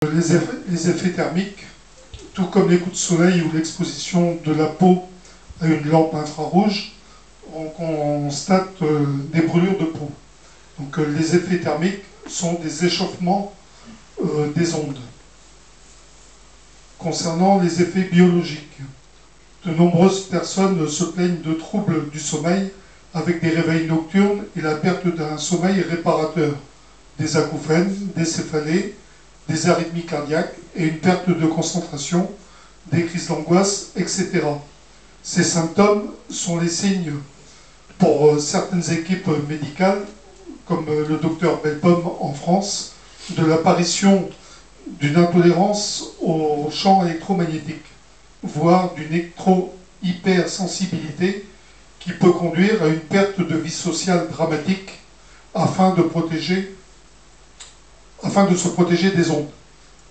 Les effets thermiques, tout comme les coups de soleil ou l'exposition de la peau à une lampe infrarouge, on constate des brûlures de peau. Donc les effets thermiques sont des échauffements des ondes. Concernant les effets biologiques, de nombreuses personnes se plaignent de troubles du sommeil avec des réveils nocturnes et la perte d'un sommeil réparateur, des acouphènes, des céphalées, des arythmies cardiaques et une perte de concentration, des crises d'angoisse, etc. Ces symptômes sont les signes pour certaines équipes médicales, comme le docteur Belpomme en France, de l'apparition d'une intolérance aux champs électromagnétiques, voire d'une hypersensibilité qui peut conduire à une perte de vie sociale dramatique afin de se protéger des ondes.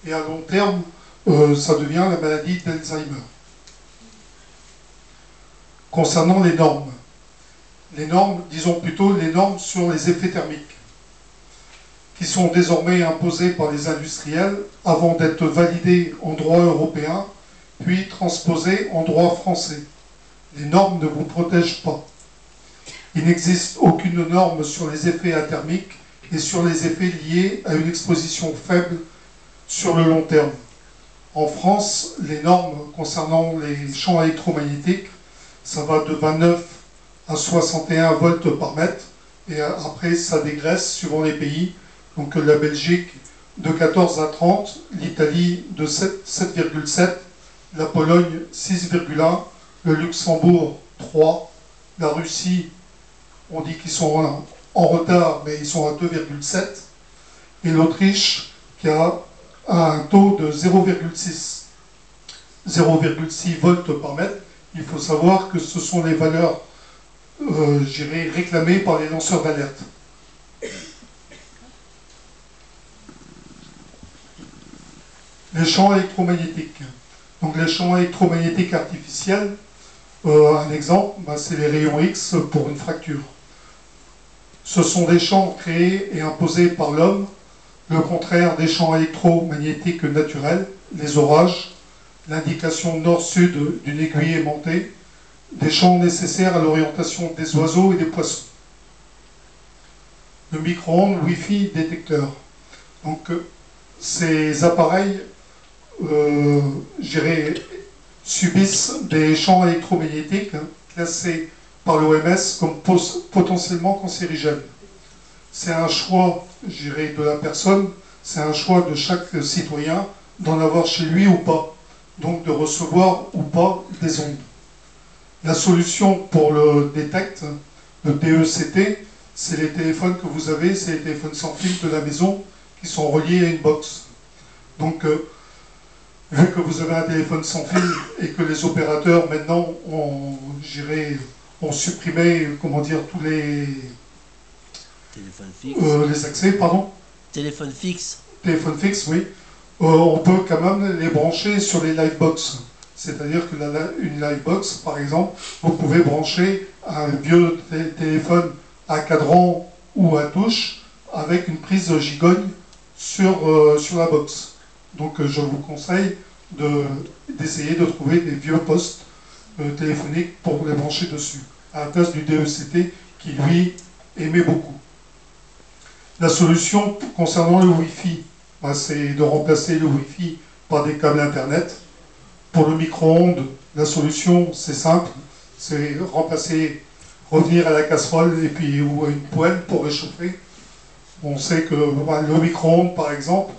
Et à long terme, ça devient la maladie d'Alzheimer. Concernant les normes, disons plutôt les normes sur les effets thermiques, qui sont désormais imposées par les industriels avant d'être validées en droit européen, puis transposées en droit français. Les normes ne vous protègent pas. Il n'existe aucune norme sur les effets athermiques et sur les effets liés à une exposition faible sur le long terme. En France, les normes concernant les champs électromagnétiques, ça va de 29 à 61 volts par mètre, et après ça dégraisse suivant les pays. Donc la Belgique de 14 à 30, l'Italie de 7,7, la Pologne 6,1, le Luxembourg 3, la Russie, on dit qu'ils sont en retard, mais ils sont à 2,7, et l'Autriche qui a un taux de 0,6 volts par mètre. Il faut savoir que ce sont les valeurs réclamées par les lanceurs d'alerte. Les champs électromagnétiques. Donc les champs électromagnétiques artificiels, un exemple, c'est les rayons X pour une fracture. Ce sont des champs créés et imposés par l'homme, le contraire des champs électromagnétiques naturels, les orages, l'indication nord-sud d'une aiguille aimantée, des champs nécessaires à l'orientation des oiseaux et des poissons. Le micro-ondes Wi-Fi détecteur. Donc ces appareils subissent des champs électromagnétiques classés par l'OMS comme potentiellement cancérigènes. C'est un choix, de la personne, c'est un choix de chaque citoyen d'en avoir chez lui ou pas, donc de recevoir ou pas des ondes. La solution pour le DETECT, le DECT, c'est les téléphones que vous avez, c'est les téléphones sans fil de la maison qui sont reliés à une box. Donc, vu que vous avez un téléphone sans fil et que les opérateurs maintenant ont supprimé, tous les accès, pardon. Téléphone fixe. Téléphone fixe, oui. On peut quand même les brancher sur les Livebox. C'est-à-dire que une Livebox, par exemple, vous pouvez brancher un vieux téléphone à cadran ou à touche avec une prise gigogne sur la box. Donc je vous conseille d'essayer de trouver des vieux postes téléphoniques pour les brancher dessus, à la place du DECT qui, lui, émet beaucoup. La solution concernant le Wi-Fi, c'est de remplacer le Wi-Fi par des câbles Internet. Pour le micro-ondes, la solution, c'est simple, c'est revenir à la casserole ou à une poêle pour réchauffer. On sait que le micro-ondes, par exemple,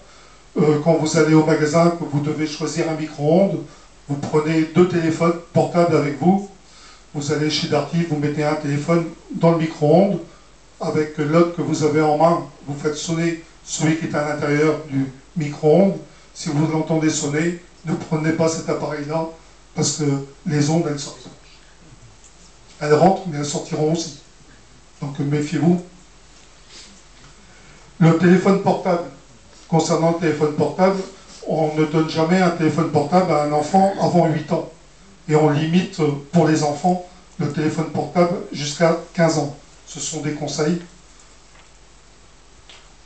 quand vous allez au magasin, que vous devez choisir un micro-ondes, vous prenez 2 téléphones portables avec vous, vous allez chez Darty, vous mettez un téléphone dans le micro-ondes, avec l'autre que vous avez en main, vous faites sonner celui qui est à l'intérieur du micro-ondes. Si vous l'entendez sonner, ne prenez pas cet appareil-là, parce que les ondes, elles sortent. Elles rentrent, mais elles sortiront aussi. Donc méfiez-vous. Le téléphone portable. Concernant le téléphone portable, on ne donne jamais un téléphone portable à un enfant avant 8 ans. Et on limite pour les enfants le téléphone portable jusqu'à 15 ans. Ce sont des conseils.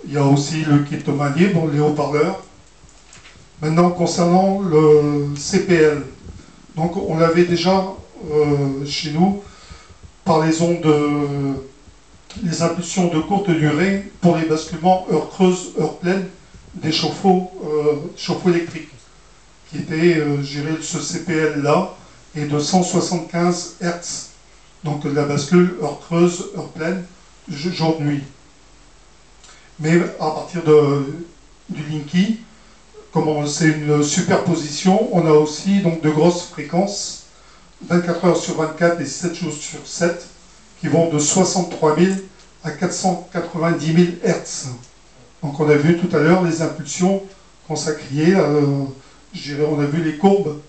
Il y a aussi le kit main libre, les haut-parleurs. Maintenant, concernant le CPL, donc on l'avait déjà chez nous par les ondes, les impulsions de courte durée pour les basculements heure creuse, heure pleine des chauffe-eau électriques, qui était, je dirais, ce CPL-là est de 175 Hz. Donc la bascule heure creuse, heure pleine, jour-nuit. Mais à partir du Linky, comme c'est une superposition, on a aussi donc de grosses fréquences, 24 heures sur 24 et 7 jours sur 7, qui vont de 63 000 à 490 000 Hz. Donc on a vu tout à l'heure les impulsions quand ça criait, je dirais, on a vu les courbes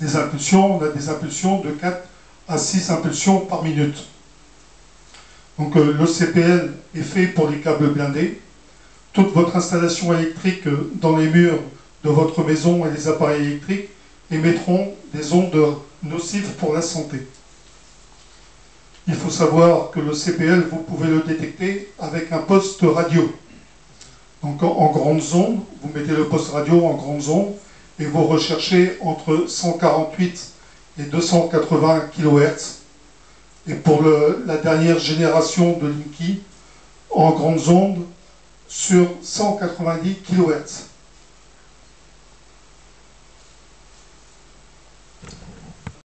des impulsions, on a des impulsions de 4 à 6 impulsions par minute. Donc le CPL est fait pour les câbles blindés. Toute votre installation électrique dans les murs de votre maison et les appareils électriques émettront des ondes nocives pour la santé. Il faut savoir que le CPL, vous pouvez le détecter avec un poste radio. Donc en grandes ondes, vous mettez le poste radio en grandes ondes et vous recherchez entre 148 et 280 kHz. Et pour la dernière génération de Linky, en grandes ondes, sur 190 kHz.